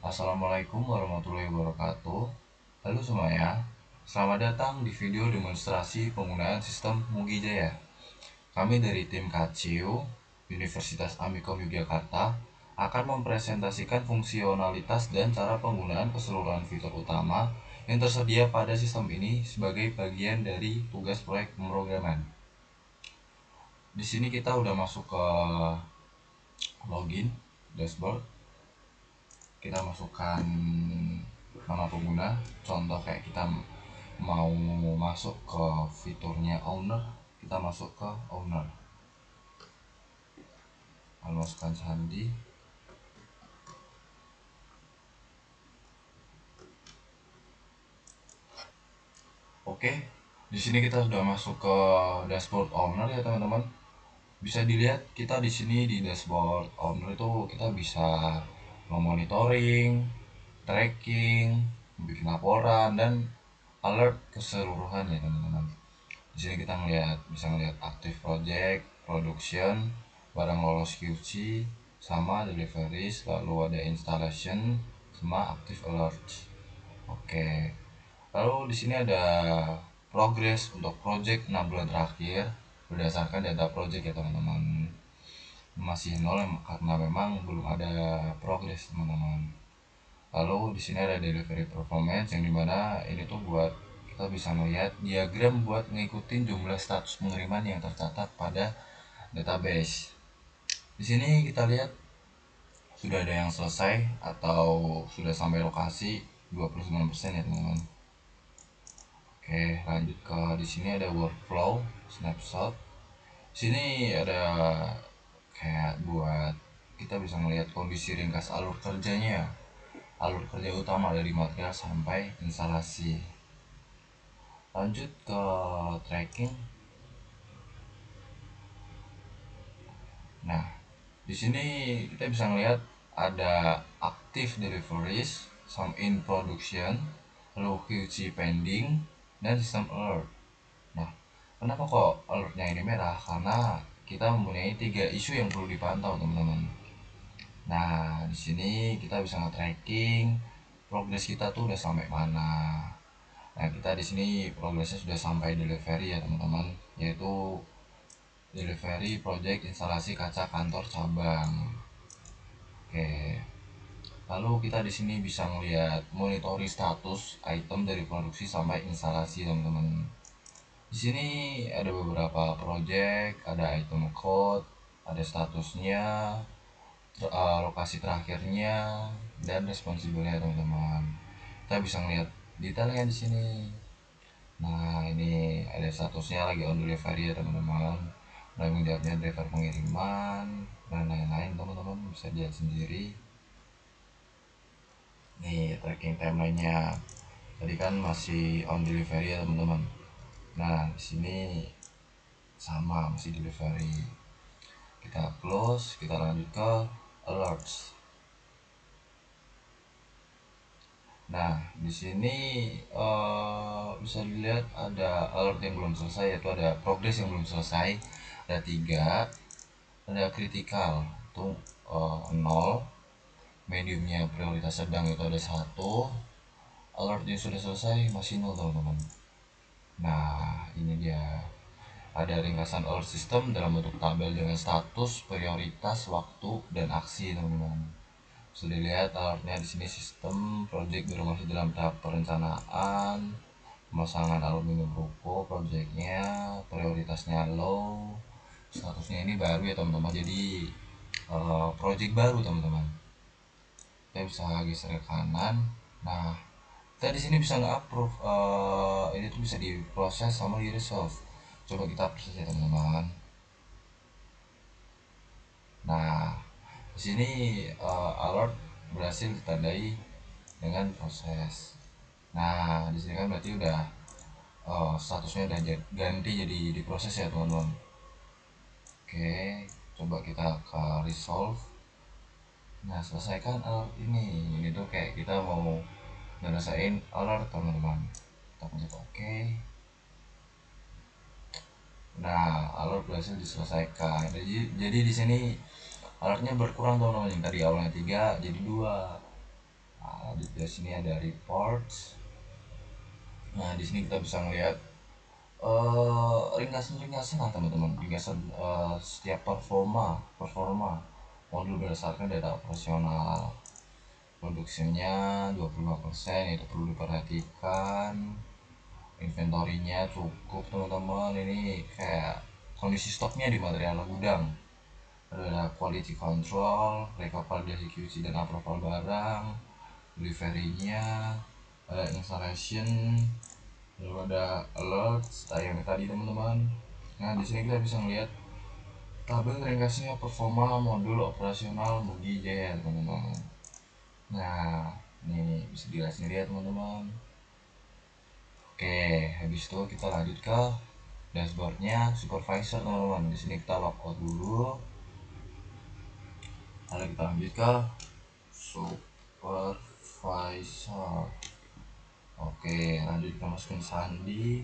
Assalamualaikum warahmatullahi wabarakatuh. Halo semuanya, selamat datang di video demonstrasi penggunaan sistem Mugi Jaya. Kami dari tim KCU Universitas Amikom Yogyakarta akan mempresentasikan fungsionalitas dan cara penggunaan keseluruhan fitur utama yang tersedia pada sistem ini sebagai bagian dari tugas proyek pemrograman. Di sini kita udah masuk ke login dashboard. Kita masukkan nama pengguna, contoh kayak kita mau masuk ke fiturnya owner, kita masuk ke owner, lalu masukkan sandi. Oke, di sini kita sudah masuk ke dashboard owner ya teman-teman. Bisa dilihat kita di sini di dashboard owner itu kita bisa memonitoring, tracking, bikin laporan dan alert keseluruhan ya teman-teman. Di sini kita bisa ngelihat active project, production, barang lolos QC, sama deliveries, lalu ada installation, sama active alert. Oke. Lalu di sini ada progress untuk project 6 bulan terakhir berdasarkan data project ya teman-teman. Masih nol karena memang belum ada progress teman-teman. Lalu di sini ada delivery performance yang dimana ini tuh buat kita bisa melihat diagram buat ngikutin jumlah status pengiriman yang tercatat pada database. Di sini kita lihat sudah ada yang selesai atau sudah sampai lokasi 29% ya teman-teman. Oke, lanjut ke di sini ada workflow snapshot. Sini ada kayak buat kita bisa melihat kondisi ringkas alur kerjanya, alur kerja utama dari material sampai instalasi. Lanjut ke tracking. Nah, di sini kita bisa melihat ada active deliveries, some in production, lalu QC pending, dan system alert. Nah, kenapa kok alertnya ini merah? Karena kita mempunyai 3 isu yang perlu dipantau, teman-teman. Nah, di sini kita bisa nge-tracking progres kita tuh udah sampai mana. Nah, kita di sini progresnya sudah sampai delivery ya, teman-teman, yaitu delivery project instalasi kaca kantor cabang. Oke. Lalu kita di sini bisa melihat monitoring status item dari produksi sampai instalasi, teman-teman. Di sini ada beberapa project, ada item code, ada statusnya, lokasi terakhirnya, dan responsibelnya teman-teman. Kita bisa melihat detailnya di sini. Nah, ini ada statusnya lagi on delivery ya teman-teman. Tanggung jawabnya driver pengiriman dan lain-lain, teman-teman bisa lihat sendiri. Nih tracking timelinenya. Tadi kan masih on delivery ya teman-teman. Nah, di sini sama masih delivery. Kita close, kita lanjut ke alerts. Nah, di sini bisa dilihat ada alert yang belum selesai, yaitu ada progress yang belum selesai, ada 3, ada critical itu 0, mediumnya prioritas sedang itu ada 1, alert yang sudah selesai masih 0 teman-teman. Nah, ini dia ada ringkasan alert system dalam bentuk tabel dengan status, prioritas, waktu, dan aksi teman-teman. Sudah dilihat alertnya di sini sistem project baru masih dalam tahap perencanaan, pemasangan aluminium ruko, projectnya prioritasnya low, statusnya ini baru ya teman-teman, jadi project baru teman-teman. Kita bisa geser ke kanan. Nah, kita di sini bisa nge-approve ini tuh bisa diproses sama di resolve. Coba kita proses ya teman-teman. Nah, di sini alert berhasil ditandai dengan proses. Nah, di sini kan berarti udah statusnya udah ganti jadi diproses ya teman-teman. Oke, coba kita ke resolve. Nah, selesaikan alert ini. Ini tuh kayak kita mau ngerasain alert teman-teman. Kita pencet oke. Nah, alert berhasil diselesaikan. Jadi di sini alertnya berkurang teman-teman. Yang tadi awalnya 3 jadi 2. Di sini ada reports. Nah, di sini kita bisa melihat ringkasan-ringkasan lah teman-teman, ringkasan setiap performa modul berdasarkan data operasional. Produksinya 25% itu perlu diperhatikan. Inventorinya cukup teman-teman, ini kayak kondisi stoknya di material gudang. Ada quality control, rekap validasi QC dan approval barang, delivery-nya, ada installation, lalu ada alert yang tadi teman-teman. Nah, di sini kita bisa melihat tabel ringkasnya performa modul operasional Mugi Jaya teman-teman. Nah, ini bisa dijelasin ya teman-teman. Oke, habis itu kita lanjut ke dashboardnya supervisor teman-teman. Di sini kita logout dulu. Lalu kita lanjut ke supervisor. Oke, lanjut kita masukin sandi.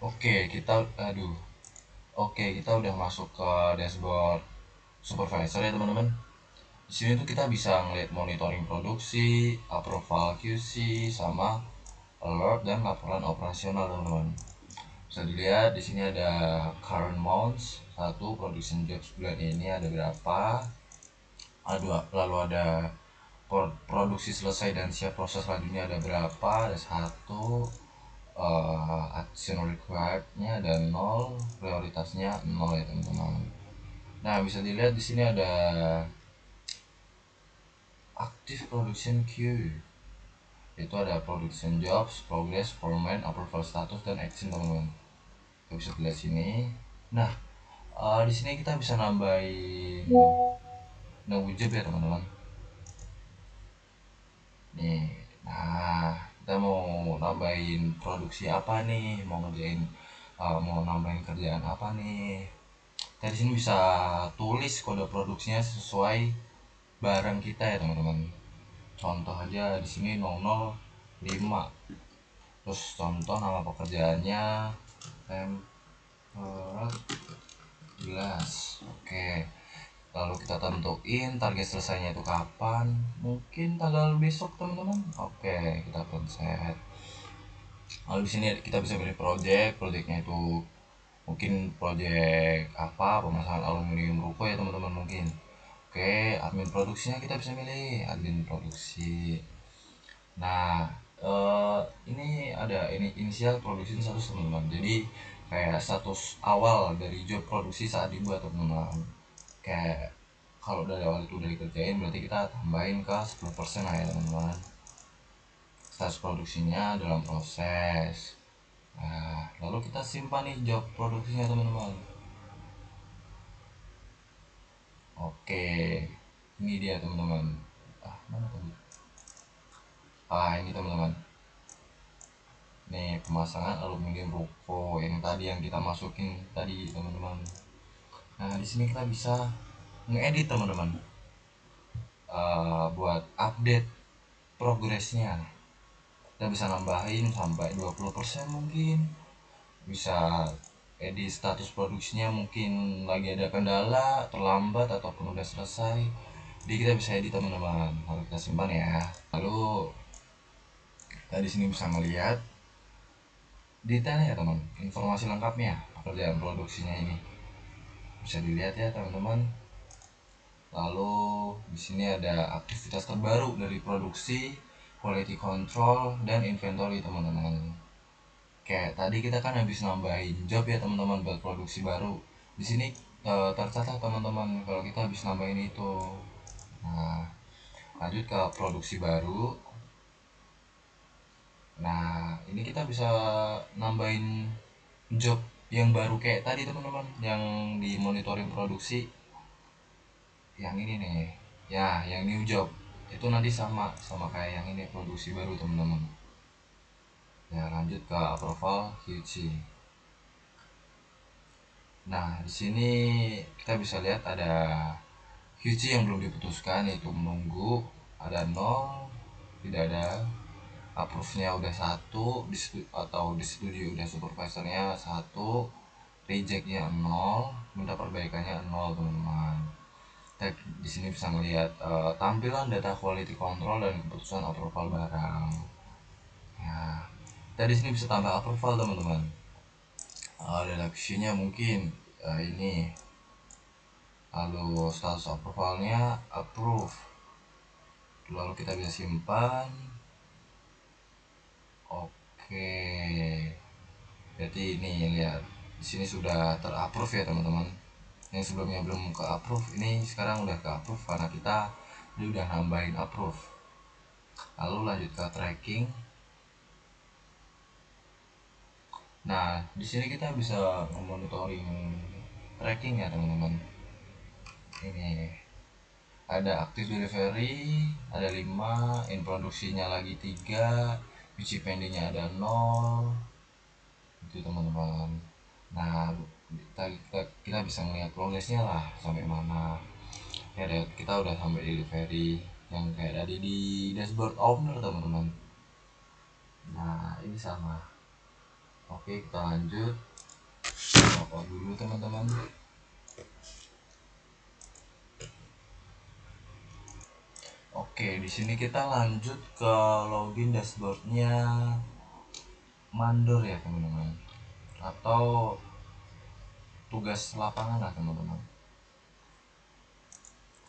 Oke, kita udah masuk ke dashboard supervisor ya teman-teman. Di sini tuh kita bisa ngeliat monitoring produksi, approval QC, sama alert dan laporan operasional teman-teman. Bisa dilihat di sini ada current months, satu production jobs bulan ini ada berapa, lalu ada produksi selesai dan siap proses selanjutnya ada berapa, ada satu, action required-nya ada 0, prioritasnya 0 ya teman-teman. Nah, bisa dilihat di sini ada active production queue. Itu ada production jobs, progress, format, approval status dan action teman-teman. Kita bisa lihat sini. Nah, di sini kita bisa nambahin nunggu job ya teman-teman. Nih, nah kita mau nambahin produksi apa nih, mau nambahin kerjaan apa nih. Kita di sini bisa tulis kode produksinya sesuai barang kita ya teman-teman. Contoh aja di sini 005. Terus contoh nama pekerjaannya temperat gelas. Oke. Lalu kita tentuin target selesainya itu kapan, mungkin tanggal besok teman-teman. Oke, kita pencet. Lalu di sini kita bisa pilih projectnya itu mungkin project apa, pemasangan aluminium ruko ya teman-teman mungkin. Oke, admin produksinya kita bisa milih admin produksi. Nah, ini ada inisial produksi status teman-teman. Jadi kayak status awal dari job produksi saat dibuat teman-teman. Kayak kalau dari awal itu udah dikerjain berarti kita tambahin ke 10% lah ya teman-teman. Status produksinya dalam proses. Nah, lalu kita simpan nih job produksinya teman-teman. Oke, ini dia teman-teman. Mana tadi? Ini teman-teman. Nih pemasangan aluminium ruko yang tadi yang kita masukin tadi teman-teman. Nah, di sini kita bisa ngedit teman-teman. Buat update progresnya. Kita bisa nambahin sampai 20% mungkin. Bisa edit status produksinya mungkin lagi ada kendala, terlambat ataupun udah selesai. Jadi kita bisa edit teman-teman. Lalu kita simpan ya. Lalu kita di sini bisa melihat detailnya ya teman, informasi lengkapnya pekerjaan produksinya ini bisa dilihat ya teman-teman. Lalu di sini ada aktivitas terbaru dari produksi, quality control dan inventory teman-teman. Kayak tadi kita kan habis nambahin job ya teman-teman buat produksi baru. Di sini tercatat teman-teman kalau kita habis nambahin itu. Nah, lanjut ke produksi baru. Nah, ini kita bisa nambahin job yang baru kayak tadi teman-teman, yang di monitoring produksi. Yang ini nih, ya, yang new job. Itu nanti sama kayak yang ini produksi baru teman-teman. Ya, lanjut ke approval QC. Nah, di sini kita bisa lihat ada QC yang belum diputuskan yaitu menunggu, ada 0, tidak ada. Approve-nya udah 1, atau disetujui udah supervisornya 1, reject-nya 0, minta perbaikannya 0 teman-teman. Kita di sini bisa melihat tampilan data quality control dan keputusan approval barang. Ya, kita di sini bisa tambah approval teman-teman. Data visinya mungkin ini, lalu status approvalnya approve, lalu kita bisa simpan. Oke, berarti ini lihat di sini sudah terapprove ya teman-teman. Yang sebelumnya belum ke approve, ini sekarang udah ke approve karena kita udah nambahin approve. Lalu lanjut ke tracking. Nah, di sini kita bisa monitoring tracking ya teman-teman. Ini ada active delivery ada 5, in produksinya lagi 3, PC pendingnya ada 0, itu teman-teman. Nah, kita bisa melihat progresnya lah sampai mana ya. Kita udah sampai delivery yang kayak tadi di dashboard owner teman-teman. Nah, ini sama. Oke, kita lanjut. Apa dulu teman-teman. Oke, di sini kita lanjut ke login dashboardnya mandor ya teman-teman, atau tugas lapangan lah teman-teman.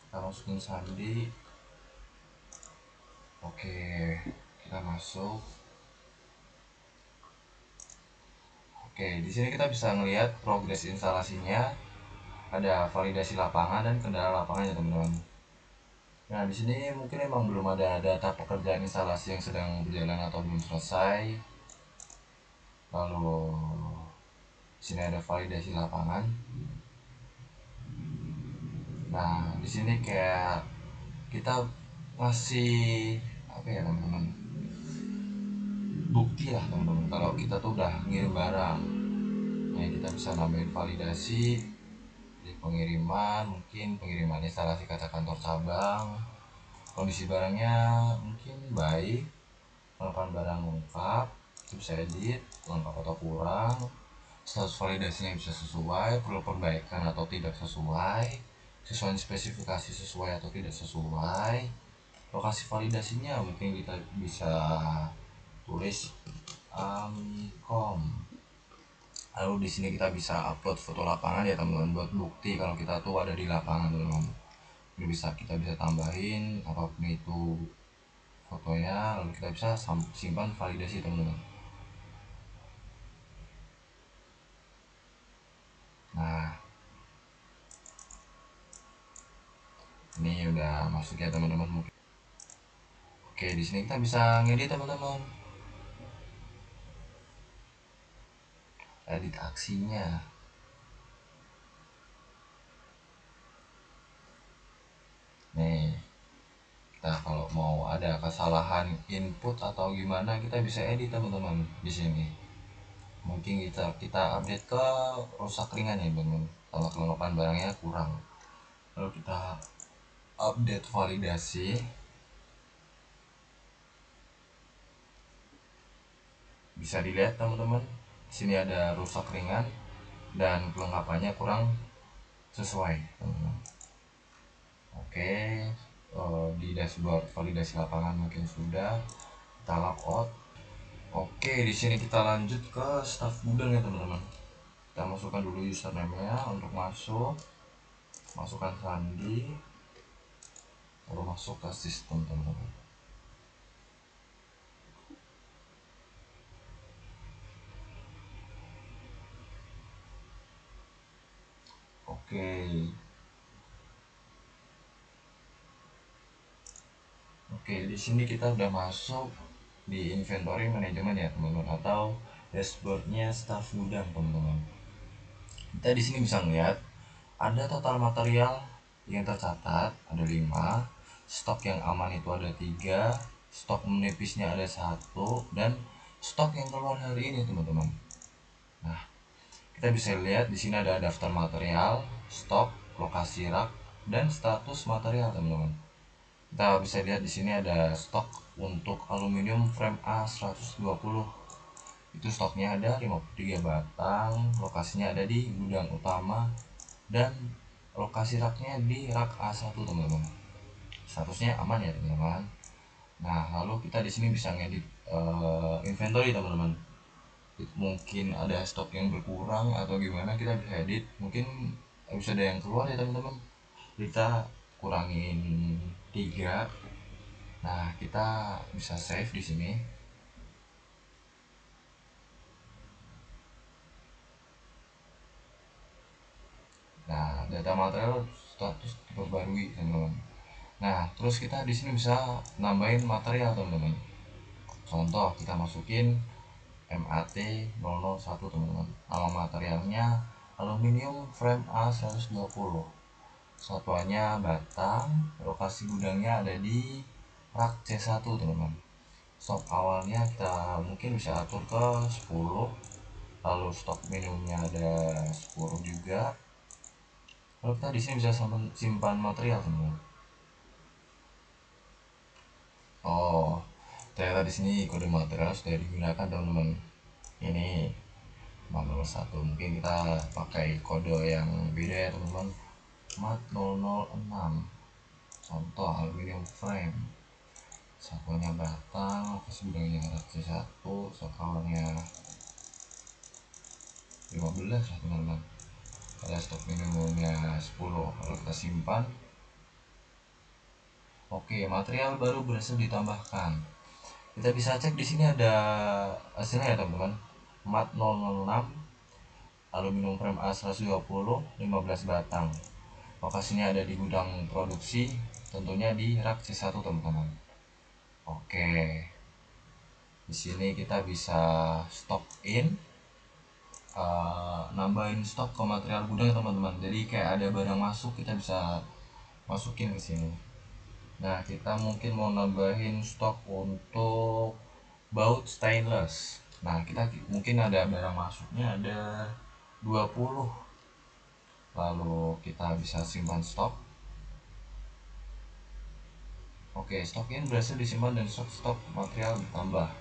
Kita masukin sandi. Oke, kita masuk. Oke, di sini kita bisa ngelihat progres instalasinya, ada validasi lapangan dan kendala lapangannya teman-teman. Nah, di sini mungkin emang belum ada data pekerjaan instalasi yang sedang berjalan atau belum selesai. Lalu di sini ada validasi lapangan. Nah, di sini kayak kita masih apa ya teman-teman, bukti lah teman-teman kalau kita tuh udah ngirim barang. Nah, kita bisa nambahin validasi di pengiriman, mungkin pengiriman instalasi kaca kantor cabang, kondisi barangnya mungkin baik, kelengkapan barang lengkap, itu bisa edit, lengkap atau kurang, status validasinya bisa sesuai, perlu perbaikan atau tidak sesuai, sesuai spesifikasi sesuai atau tidak sesuai, lokasi validasinya mungkin kita bisa tulis Amikom. Lalu di sini kita bisa upload foto lapangan ya teman-teman, buat bukti kalau kita tuh ada di lapangan teman-teman. Ini kita bisa tambahin apapun itu fotonya, lalu kita bisa simpan validasi teman-teman. Nah, ini udah masuk ya teman-teman. Oke, di sini kita bisa ngedit teman-teman, edit aksinya. Nih, kita kalau mau ada kesalahan input atau gimana, kita bisa edit teman-teman di sini. Mungkin kita update ke rusak ringan ya teman-teman, kalau kelengkapan barangnya kurang. Lalu kita update validasi. Bisa dilihat teman-teman, sini ada rusak ringan dan kelengkapannya kurang sesuai teman-teman. Oke, di dashboard validasi lapangan mungkin sudah. Kita logout. Oke, di sini kita lanjut ke staff gudang ya teman-teman. Kita masukkan dulu username-nya untuk masuk, masukkan sandi, lalu masuk ke sistem teman-teman. Oke, di sini kita udah masuk di inventory management ya teman-teman, atau dashboardnya staff gudang teman-teman. Kita di sini bisa melihat ada total material yang tercatat ada 5, stok yang aman itu ada 3, stok menipisnya ada 1, dan stok yang keluar hari ini teman-teman. Nah, kita bisa lihat di sini ada daftar material, stok, lokasi rak, dan status material teman-teman. Kita bisa lihat di sini ada stok untuk aluminium frame A120. Itu stoknya ada 53 batang, lokasinya ada di gudang utama dan lokasi raknya di rak A1 teman-teman. Statusnya aman ya teman-teman. Nah, lalu kita di sini bisa ngedit inventory teman-teman. Mungkin ada stok yang berkurang atau gimana, kita bisa edit. Mungkin bisa ada yang keluar ya teman-teman, kita kurangin 3. Nah, kita bisa save di sini. Nah, data material status diperbarui teman-teman. Nah, terus kita di sini bisa nambahin material teman-teman. Contoh, kita masukin MAT001 teman-teman. Nama materialnya aluminium frame A120. Satuannya batang. Lokasi gudangnya ada di rak C1 teman-teman. Stok awalnya kita mungkin bisa atur ke 10. Lalu stok minimumnya ada 10 juga. Lalu kita di sini bisa simpan material teman-teman. Oh, ternyata di sini kode material sudah digunakan teman-teman. Ini nomor 1. Mungkin kita pakai kode yang beda ya teman-teman. MAT 006. Contoh aluminium frame. Satuannya batang, lokasi gudangnya C1, stok awalnya 15 lah teman-teman. Ada stok minimumnya 10. Lalu kita simpan. Oke, material baru berhasil ditambahkan. Kita bisa cek di sini ada hasilnya ya teman-teman. MAT 006 aluminium frame A120 15 batang. Lokasinya ada di gudang produksi, tentunya di rak C1 teman-teman. Oke. Di sini kita bisa stock in, nambahin stok ke material gudang teman-teman. Jadi kayak ada barang masuk, kita bisa masukin ke sini. Nah, kita mungkin mau nambahin stok untuk baut stainless. Nah, kita mungkin ada barang masuknya ada 20. Lalu kita bisa simpan stok. Oke, stok ini berhasil disimpan dan stok material ditambah.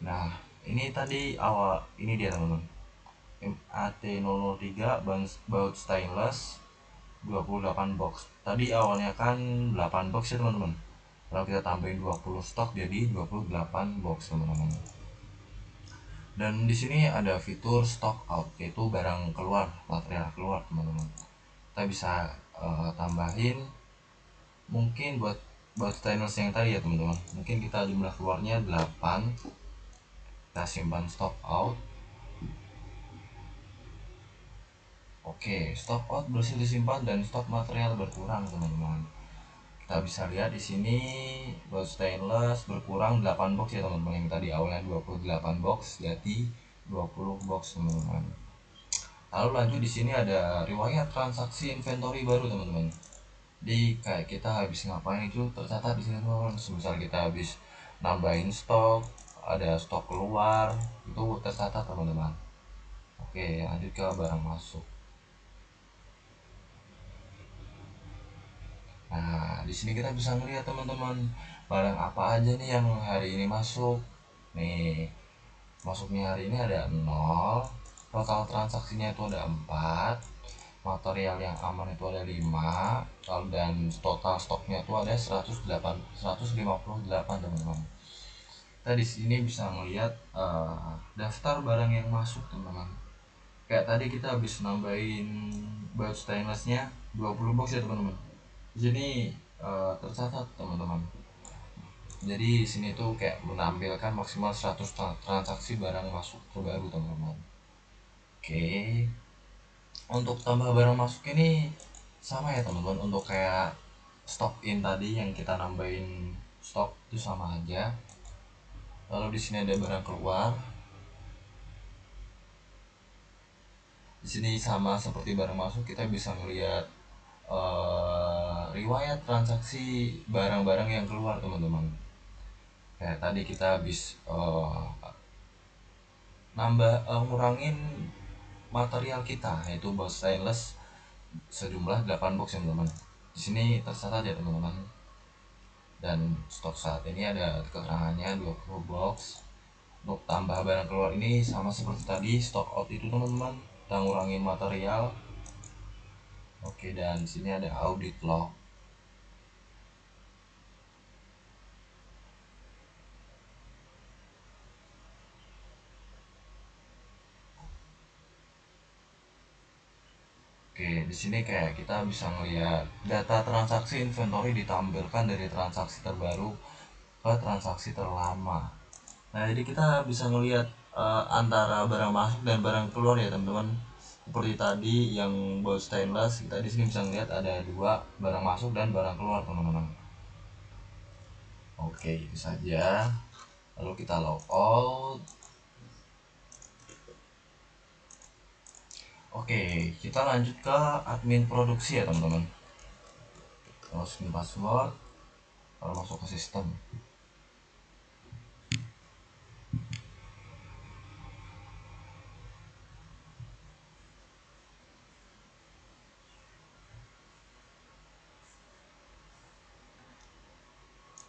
Nah, ini tadi awal, ini dia teman-teman. MAT003 baut stainless 28 box. Tadi awalnya kan 8 box ya teman-teman. Kalau kita tambahin 20 stok jadi 28 box teman-teman. Dan di sini ada fitur stock out, yaitu barang keluar, material keluar teman-teman. Kita bisa tambahin mungkin buat stainless yang tadi ya teman-teman. Mungkin kita jumlah keluarnya 8. Kita simpan stock out. Oke, stock out berhasil disimpan dan stok material berkurang teman-teman. Kita bisa lihat di sini buat stainless berkurang 8 box ya teman-teman. Yang tadi awalnya 28 box jadi 20 box teman-teman. Lalu lanjut di sini ada riwayat transaksi inventory baru teman-teman. Jadi kayak kita habis ngapain itu tercatat di sini teman-teman. Misal kita habis nambahin stok, ada stok keluar, itu tercatat teman-teman. Oke, lanjut ke barang masuk. Nah, di sini kita bisa melihat teman-teman barang apa aja nih yang hari ini masuk. Nih, masuknya hari ini ada 0, total transaksinya itu ada 4, material yang aman itu ada 5, dan total stoknya itu ada 158 teman-teman. Kita di sini bisa melihat daftar barang yang masuk teman-teman. Kayak tadi kita habis nambahin baut stainlessnya 20 box ya teman-teman. Di sini tercatat teman-teman. Jadi di sini tuh kayak menampilkan maksimal 100 transaksi barang masuk terbaru teman-teman. Oke. Untuk tambah barang masuk ini sama ya teman-teman. Untuk kayak stock in tadi yang kita nambahin stok itu sama aja. Lalu di sini ada barang keluar. Di sini sama seperti barang masuk, kita bisa melihat riwayat transaksi barang-barang yang keluar teman-teman. Kayak tadi kita habis ngurangin material kita, yaitu baut stainless sejumlah 8 box ya teman-teman. Di sini tercatat ya teman-teman. Dan stok saat ini ada keterangannya 20 box. Untuk tambah barang keluar ini sama seperti tadi stok out itu teman-teman. Kita ngurangin material. Oke, dan di sini ada audit log. Oke, di sini kayak kita bisa ngelihat data transaksi inventory ditampilkan dari transaksi terbaru ke transaksi terlama. Nah, jadi kita bisa ngelihat antara barang masuk dan barang keluar ya teman-teman. Seperti tadi yang baut stainless, kita di sini bisa ngelihat ada dua, barang masuk dan barang keluar teman-teman. Oke, itu saja. Lalu kita log out. Oke, kita lanjut ke admin produksi ya teman-teman. Masukin password, lalu masuk ke sistem.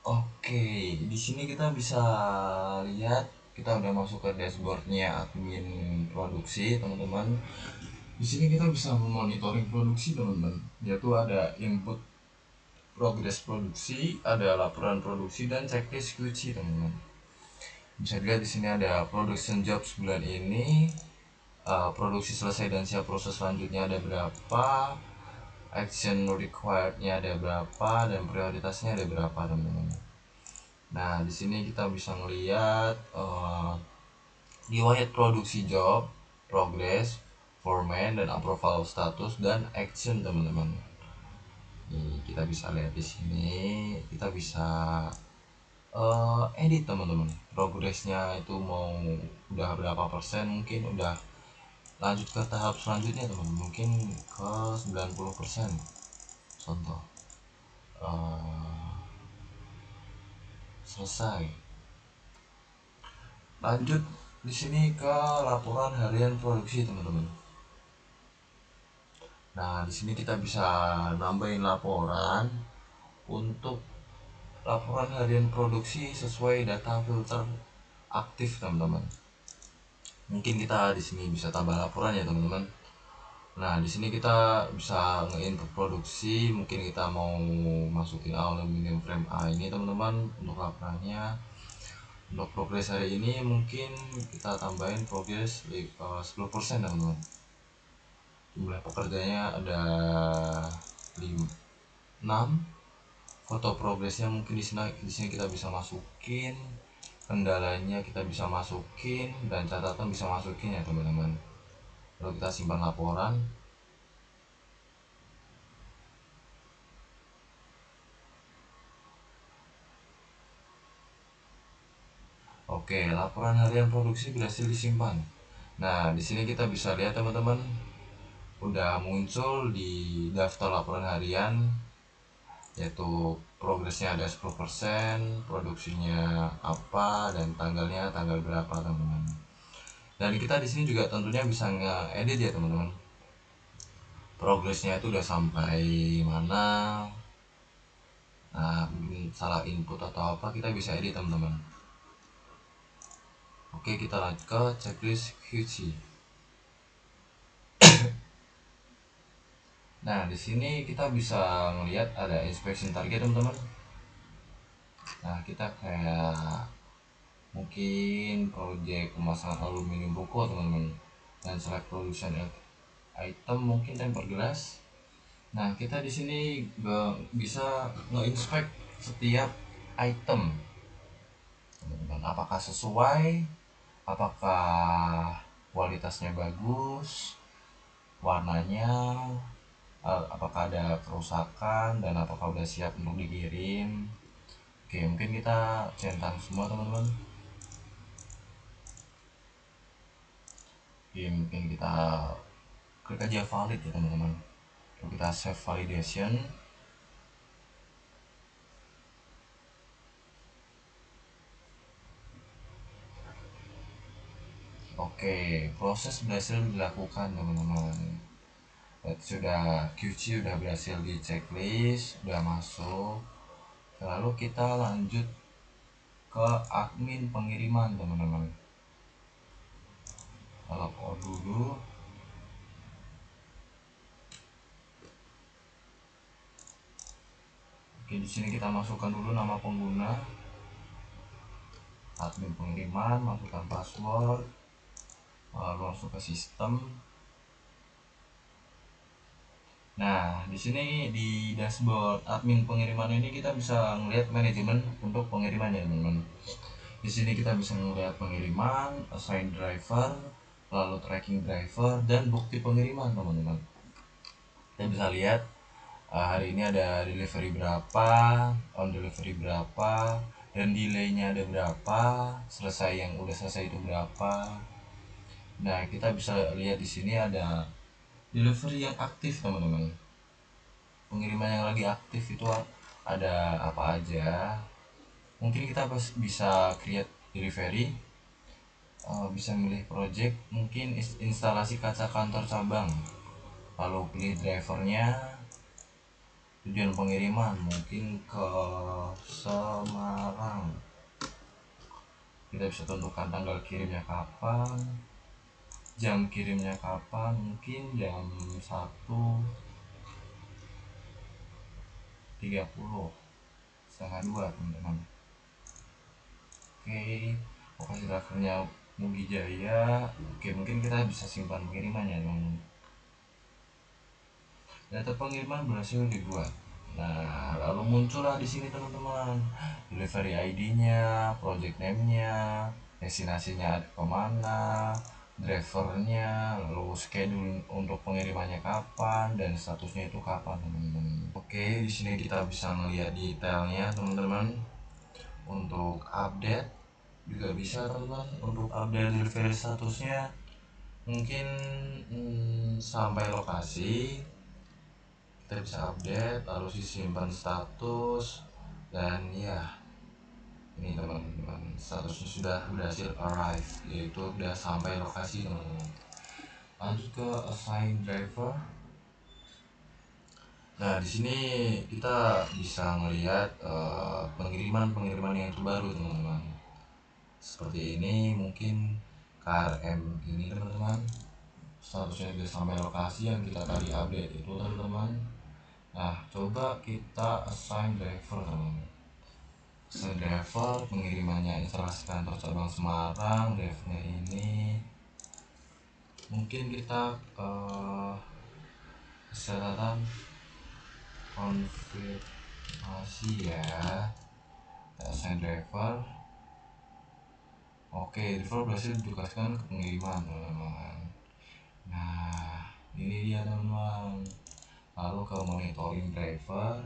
Oke, di sini kita bisa lihat kita udah masuk ke dashboardnya admin produksi teman-teman. Di sini kita bisa memonitoring produksi teman-teman, yaitu ada input progres produksi, ada laporan produksi dan checklist QC teman-teman. Bisa dilihat di sini ada production jobs bulan ini, produksi selesai dan siap proses selanjutnya ada berapa, action requirednya ada berapa, dan prioritasnya ada berapa teman-teman. Nah, di sini kita bisa melihat riwayat produksi job, progress, format, dan approval status dan action teman-teman. Nih, kita bisa lihat di sini, kita bisa edit teman-teman. Progresnya itu mau udah berapa persen, mungkin udah lanjut ke tahap selanjutnya teman-teman, mungkin ke 90%. Contoh selesai. Lanjut di sini ke laporan harian produksi teman-teman. Nah, di sini kita bisa nambahin laporan untuk laporan harian produksi sesuai data filter aktif teman-teman. Mungkin kita di sini bisa tambah laporan ya teman-teman. Nah, di sini kita bisa nge-input produksi, mungkin kita mau masukin aluminium frame A ini teman-teman untuk laporannya. Untuk progres hari ini mungkin kita tambahin progres 10% teman-teman. Jumlah pekerjanya ada 6. Foto progresnya mungkin di sini kita bisa masukin, kendalanya kita bisa masukin, dan catatan bisa masukin ya teman-teman. Lalu kita simpan laporan. Oke, laporan harian produksi berhasil disimpan. Nah, di sini kita bisa lihat teman-teman, udah muncul di daftar laporan harian, yaitu progresnya ada 10%, produksinya apa, dan tanggalnya tanggal berapa teman-teman. Dan kita di sini juga tentunya bisa nge-edit ya teman-teman. Progresnya itu udah sampai mana. Nah, salah input atau apa kita bisa edit teman-teman. Oke, kita lanjut ke checklist QC. Nah, di sini kita bisa melihat ada inspection target teman-teman. Nah, kita kayak mungkin project pemasangan aluminium buku teman-teman, dan select production item mungkin tempered glass. Nah, kita di sini bisa nge-inspect setiap item teman-teman, apakah sesuai, apakah kualitasnya bagus, warnanya, apakah ada kerusakan, dan apakah udah siap untuk dikirim. Oke, mungkin kita centang semua teman-teman. Oke, mungkin kita klik aja valid ya teman-teman. Lalu kita save validation. Oke, proses berhasil dilakukan teman-teman. Sudah QC udah berhasil di checklist, udah masuk. Lalu kita lanjut ke admin pengiriman teman-teman. Log out dulu. Oke, di sini kita masukkan dulu nama pengguna, admin pengiriman, masukkan password, lalu masuk ke sistem. Nah, di sini di dashboard admin pengiriman ini kita bisa melihat manajemen untuk pengirimannya, teman-teman. Di sini kita bisa melihat pengiriman, assign driver, lalu tracking driver, dan bukti pengiriman, teman-teman. Kita bisa lihat hari ini ada delivery berapa, on delivery berapa, dan delaynya ada berapa, selesai yang udah selesai itu berapa. Nah, kita bisa lihat di sini ada delivery yang aktif, teman-teman. Pengiriman yang lagi aktif itu ada apa aja. Mungkin kita bisa create delivery, bisa milih project, mungkin instalasi kaca kantor cabang, lalu pilih drivernya, tujuan pengiriman mungkin ke Semarang. Kita bisa tentukan tanggal kirimnya kapan, jam kirimnya kapan, mungkin jam 1.30, setengah 2, teman-teman. Oke, lokasi drivernya Mugi Jaya. Oke, mungkin kita bisa simpan pengirimannya, teman-teman. Data pengiriman berhasil dibuat. Nah, lalu muncullah di sini, teman-teman, delivery ID-nya, project name-nya, destinasinya kemana, drivernya, lalu schedule untuk pengirimannya kapan, dan statusnya itu kapan, teman-teman. Oke, di sini kita bisa melihat detailnya, teman-teman. Untuk update juga bisa, teman-teman. Untuk update delivery statusnya mungkin sampai lokasi kita bisa update, lalu simpan status, dan ya ini, teman-teman, statusnya sudah berhasil arrive, yaitu sudah sampai lokasi, teman-teman. Lanjut ke assign driver. Nah, di sini kita bisa melihat pengiriman yang terbaru, teman-teman. Seperti ini, mungkin KRM ini, teman-teman, statusnya sudah sampai lokasi yang kita tadi update itu, teman-teman. Nah, coba kita assign driver, teman-teman. Assign driver, pengirimannya instalasi kantor cabang Semarang, drivernya ini. Mungkin kita kesehatan konfirmasi ya. Kita assign driver. Oke, driver berhasil ditugaskan ke pengiriman, teman-teman. Nah, ini dia, teman-teman. Lalu ke monitoring driver.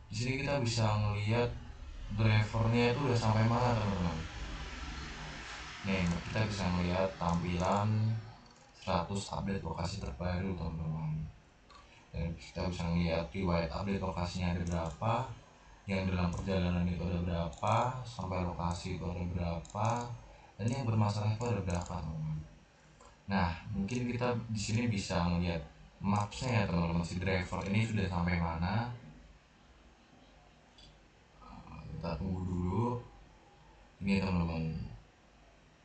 Di sini kita bisa melihat drivernya itu udah sampai mana, teman-teman. Nih, kita bisa melihat tampilan 100 update lokasi terbaru, teman-teman. Dan kita bisa melihat riwayat update lokasinya ada berapa, yang dalam perjalanan itu ada berapa, sampai lokasi itu ada berapa, dan yang bermasalah itu ada berapa, teman-teman. Nah, mungkin kita di sini bisa melihat mapsnya ya, teman-teman. Si driver ini sudah sampai mana. Kita tunggu dulu. Ini, teman-teman,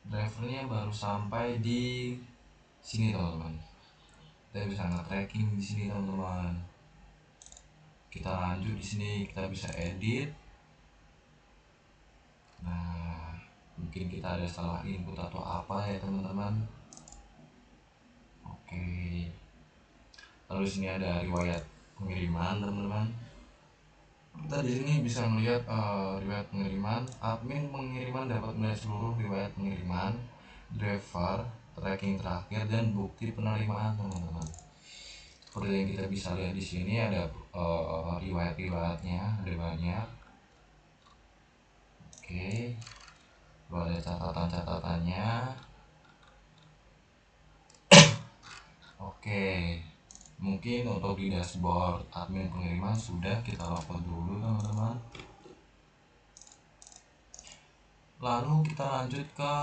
drivernya baru sampai di sini, teman-teman. Kita bisa nge-tracking di sini, teman-teman. Kita lanjut di sini, kita bisa edit. Nah, mungkin kita ada salah input atau apa ya, teman-teman. Oke. Lalu sini ada riwayat pengiriman, teman-teman. Kita di sini bisa melihat riwayat pengiriman. Admin pengiriman dapat melihat seluruh riwayat pengiriman, driver, tracking terakhir, dan bukti penerimaan, teman-teman. Seperti yang kita bisa lihat di sini ada riwayat-riwayatnya, ada banyak. Oke, lalu ada catatan-catatannya. Oke, mungkin untuk di dashboard admin pengiriman sudah, kita logout dulu, teman-teman. Lalu kita lanjut ke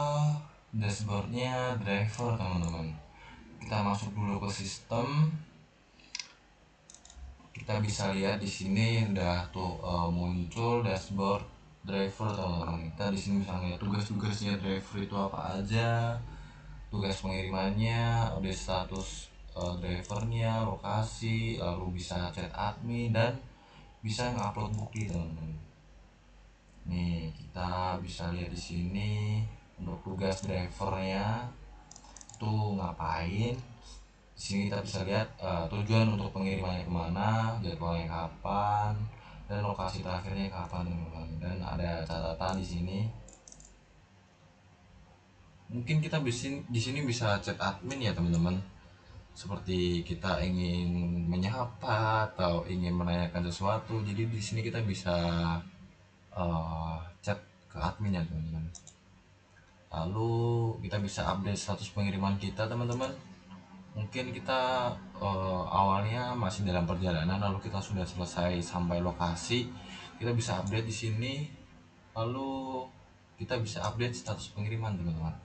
dashboardnya driver, teman-teman. Kita masuk dulu ke sistem. Kita bisa lihat di sini udah tuh muncul dashboard driver, teman-teman. Kita di sini bisa lihat tugas-tugasnya driver itu apa aja, tugas pengirimannya, update status drivernya, lokasi, lalu bisa chat admin, dan bisa ngupload bukti teman-teman. Nih kita bisa lihat di sini untuk tugas drivernya tuh ngapain. Di sini kita bisa lihat tujuan untuk pengirimannya kemana, jadwalnya kapan, dan lokasi terakhirnya kapan teman-teman. Dan ada catatan di sini. Mungkin kita di sini bisa chat admin ya teman-teman. Seperti kita ingin menyapa atau ingin menanyakan sesuatu, jadi di sini kita bisa chat ke admin ya teman-teman. Lalu kita bisa update status pengiriman kita teman-teman. Mungkin kita awalnya masih dalam perjalanan, lalu kita sudah selesai sampai lokasi, kita bisa update di sini. Lalu kita bisa update status pengiriman teman-teman.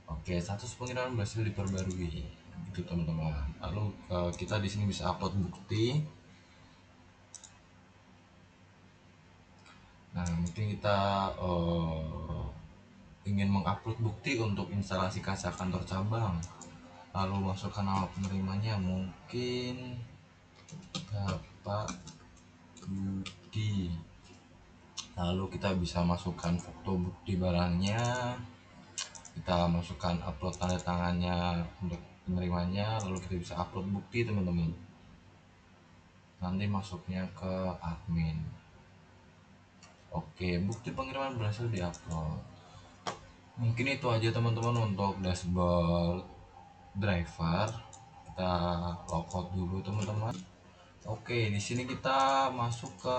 Oke, status pengiriman berhasil diperbarui itu teman-teman. Lalu kita di sini bisa upload bukti. Nah, mungkin kita ingin mengupload bukti untuk instalasi kaca kantor cabang. Lalu masukkan nama penerimanya, mungkin Bapak Budi. Lalu kita bisa masukkan foto bukti barangnya. Kita masukkan upload tanda tangannya untuk penerimanya. Lalu kita bisa upload bukti teman-teman. Nanti masuknya ke admin. Oke, bukti pengiriman berhasil diupload. Mungkin itu aja teman-teman untuk dashboard driver. Kita logout dulu teman-teman. Oke, di sini kita masuk ke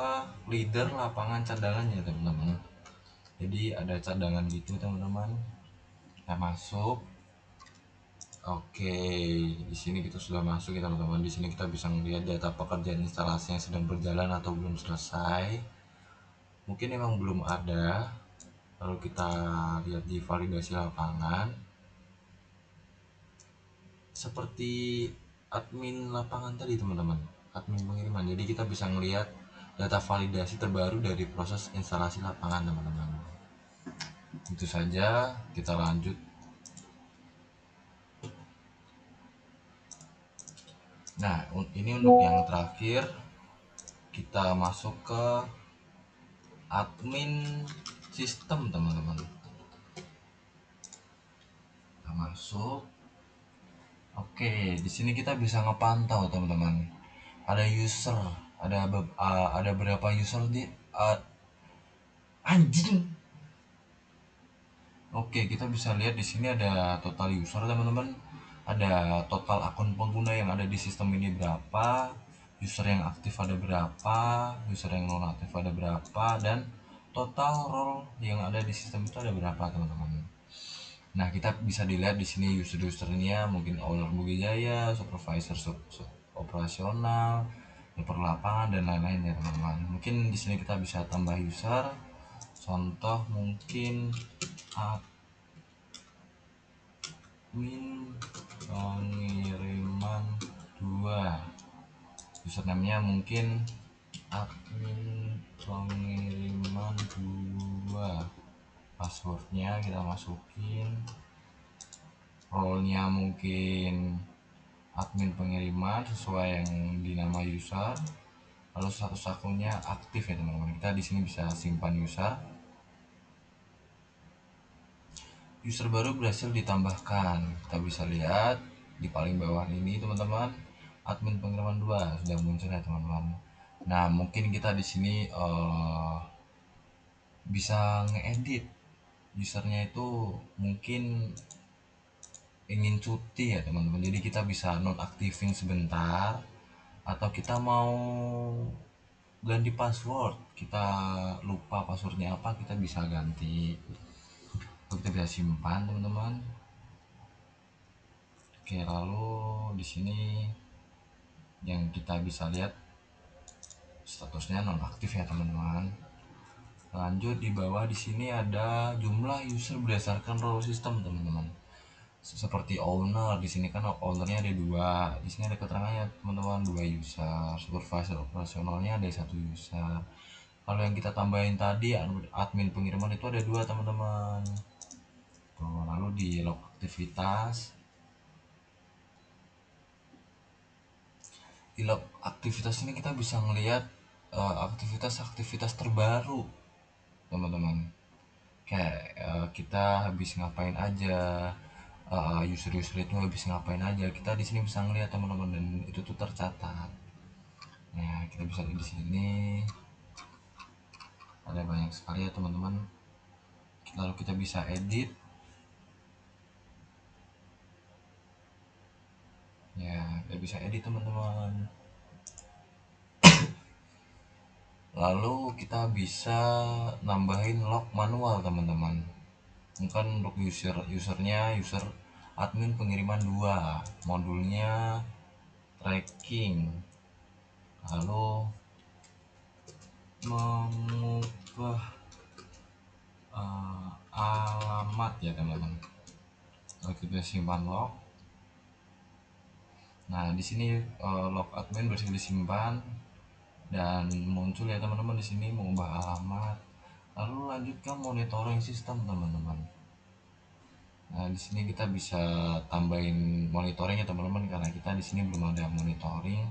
leader lapangan cadangan ya teman-teman. Jadi ada cadangan gitu teman-teman. Kita masuk. Oke, di sini kita sudah masuk ya teman-teman. Di sini kita bisa melihat data pekerjaan instalasi yang sedang berjalan atau belum selesai. Mungkin memang belum ada. Lalu kita lihat di validasi lapangan. Seperti admin lapangan tadi teman-teman, admin pengiriman. Jadi kita bisa melihat data validasi terbaru dari proses instalasi lapangan teman-teman. Itu saja, kita lanjut. Nah, ini untuk yang terakhir, kita masuk ke admin sistem teman-teman. Kita masuk. Oke, di sini kita bisa ngepantau teman-teman. Ada user, ada berapa user di anjing. Oke, kita bisa lihat di sini ada total user teman-teman. Ada total akun pengguna yang ada di sistem ini berapa, user yang aktif ada berapa, user yang non aktif ada berapa, dan total role yang ada di sistem itu ada berapa teman-teman. Nah, kita bisa dilihat di sini user-usernya, mungkin owner Budi Jaya, supervisor operasional, helper lapangan, dan lain-lain ya teman-teman. Mungkin di sini kita bisa tambah user. Contoh mungkin admin pengiriman 2, username-nya mungkin admin pengiriman 2, passwordnya kita masukin, role-nya mungkin admin pengiriman sesuai yang di nama user, lalu status akunnya aktif ya teman-teman. Kita di sini bisa simpan user baru berhasil ditambahkan. Kita bisa lihat di paling bawah ini teman-teman, admin pengiriman 2 sudah muncul ya teman-teman. Nah, mungkin kita di sini bisa ngeedit usernya, itu mungkin ingin cuti ya teman-teman. Jadi kita bisa nonaktifin sebentar, atau kita mau ganti password, kita lupa passwordnya apa, kita bisa ganti. Lalu kita bisa simpan teman-teman. Oke, lalu di sini yang kita bisa lihat statusnya nonaktif ya teman-teman. Lanjut, di bawah di sini ada jumlah user berdasarkan role system teman-teman. Seperti owner, di sini kan ownernya ada 2. Di sini ada keterangannya teman-teman, 2 user. Supervisor operasionalnya ada 1 user. Kalau yang kita tambahin tadi admin pengiriman itu ada 2 teman-teman. Lalu di log aktivitas di log aktivitas ini kita bisa ngelihat aktivitas-aktivitas terbaru teman-teman, kayak kita habis ngapain aja, user-user itu habis ngapain aja, kita di sini bisa ngelihat teman-teman, dan itu tuh tercatat. Nah, kita bisa lihat di sini ada banyak sekali ya teman-teman. Lalu kita bisa edit. Ya, kita bisa edit teman-teman. Lalu kita bisa nambahin log manual teman-teman. Mungkin untuk user admin pengiriman 2, modulnya tracking, lalu mengubah alamat ya teman-teman. Lalu kita simpan log. Nah, di sini log admin berhasil disimpan dan muncul ya teman-teman di sini mengubah alamat. Lalu lanjutkan monitoring sistem teman-teman. Nah, di sini kita bisa tambahin monitoringnya teman-teman, karena kita di sini belum ada monitoring.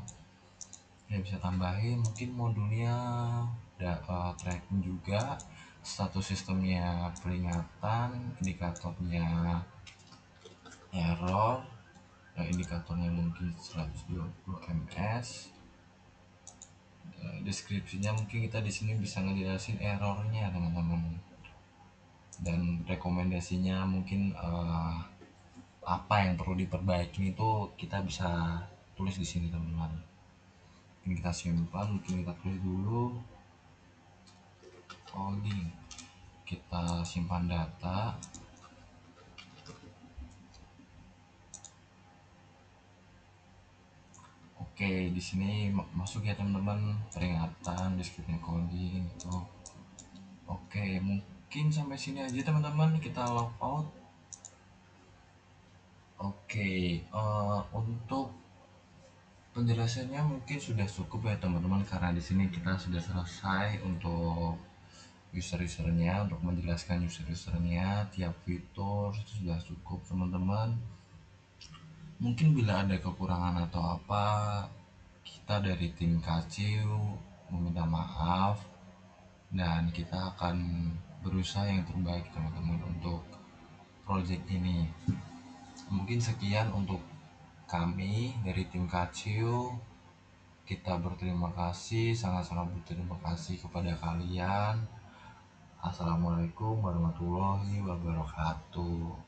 Ya, bisa tambahin mungkin modulnya tracking juga, status sistemnya peringatan, indikatornya error, indikatornya mungkin 120 ms. Deskripsinya mungkin kita di sini bisa ngejelasin errornya teman-teman, dan rekomendasinya mungkin apa yang perlu diperbaiki itu kita bisa tulis di sini teman-teman. Ini kita simpan, mungkin kita tulis dulu coding, kita simpan data. Oke, di sini masuk ya teman-teman, peringatan, deskripsi coding itu. Oke, mungkin sampai sini aja teman-teman, kita log out. Oke, untuk penjelasannya mungkin sudah cukup ya teman-teman, karena di sini kita sudah selesai untuk user-usernya, untuk menjelaskan user-usernya, tiap fitur itu sudah cukup teman-teman. Mungkin bila ada kekurangan atau apa, kita dari tim Kaciu meminta maaf, dan kita akan berusaha yang terbaik teman-teman untuk project ini. Mungkin sekian untuk kami dari tim Kaciu. Kita berterima kasih, sangat-sangat berterima kasih kepada kalian. Assalamualaikum warahmatullahi wabarakatuh.